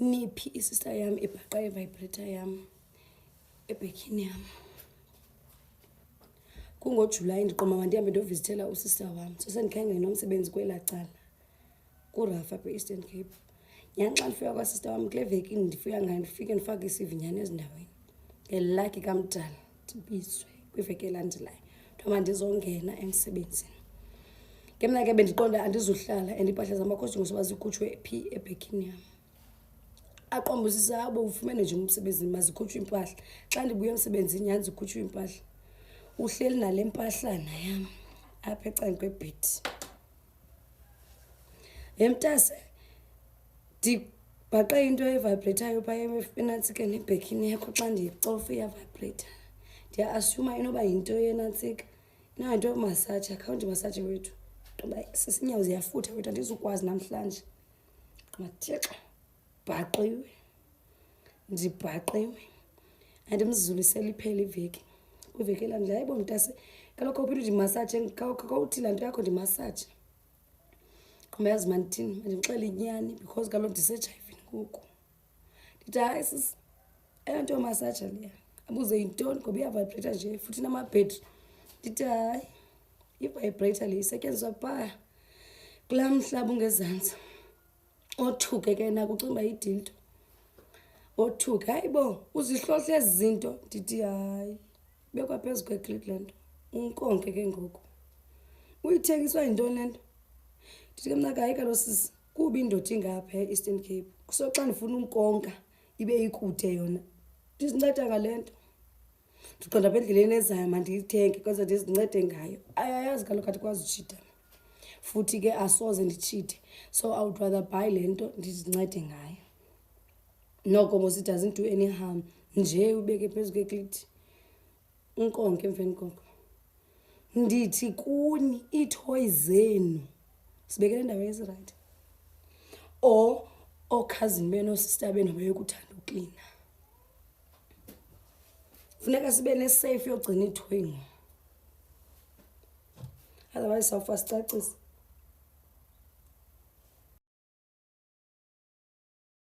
niphi isister yam ibhaqa ivibrator yam ebhekini yam. KungoJulayi ndiqoma mandihambe ndiyovizithela usister wam, so sendikhange nomsebenzi kwelaa cala kuRafa apha e-Eastern Cape. Nyani xa ndifika kwasister wam kule veki ndifika ngayo ndifike ndifake i-CV nyani ezindaweni. Ngelakhi kaMdala ndibizwe kwiveki elandelayo kuthiwa mandizongena emsebenzini. Ke mna ke bendiqonda andizuhlala and iimpahla zamakhosi ngoba zikhutshwe phi ebhekini yam. Aqombusisa abo ufumene nje umsebenzi mazikhutshwe impahla. Xa ndibuya emsebenzini nyani zikhutshwe impahla. Uhleli nale mpahlana yam apha ecangwe kwebhedi. Emntase ndibhaqe into evibratayo phaya enantsika nebhekini yakho xa ndiyicofa iyavibrata. Ndiya-asuma inoba yinto yenantsika, inoba yinto yomasaji, akhawunti masaji wethu. Ngoba sisinyawo ziyafutha wethu andizukwazi namhlanje. Mathixo, bhaqiwe. Ndibhaqiwe. Andimzulisela iphela iveki. Kwiveki elandelayo hayibo mntase kaloku uphinda ndimasaje kawuthi laa nto yakho ndimasaje. Qhuma yazi mandithini mandimxele inyani because kaloku ndisejayivini ngoku. Ndithi hayi sisi eyona nto yomasaja leya abuze yintoni ngoba iyavibrata nje futhi inamabhetri. Ndithi hayi ivibrator le isetyenziswa phaa kulaa mhlaba ungezantsi. Othuke ke nako ucinga uba yidildo. Othuke hayibo uzihlohla ezi zinto. Ndithi hayi bekwa phezu kweCleveland unkonke ke ngoku. Uyithengiswa yintoni le nto? Ndithi ke mna hayi kaloku sisi kuba indoda ingapha e-Eastern Cape. So xa ndifuna unkonka ibe ikude yona ndizinceda ngale nto. Ndiqonda apha endleleni ezayo mandiyithenge kwenza ndizincede ngayo. Ayayazi kaloku andikwazi utshita futhi ke asoze nditshite, so I would rather buy le nto ndizincede ngayo. Noko mos it doesn't do any harm nje ubeke phezu kweklithi unkonke emveni koko. Ndithi kuni iithoyi zenu sibekele endaweni ezirayithi or okhazini benu sister benu bayekuthanda uklina. Funeka sibe nesafe yogcina ithoyi. Otherwise sawufa sicacisa.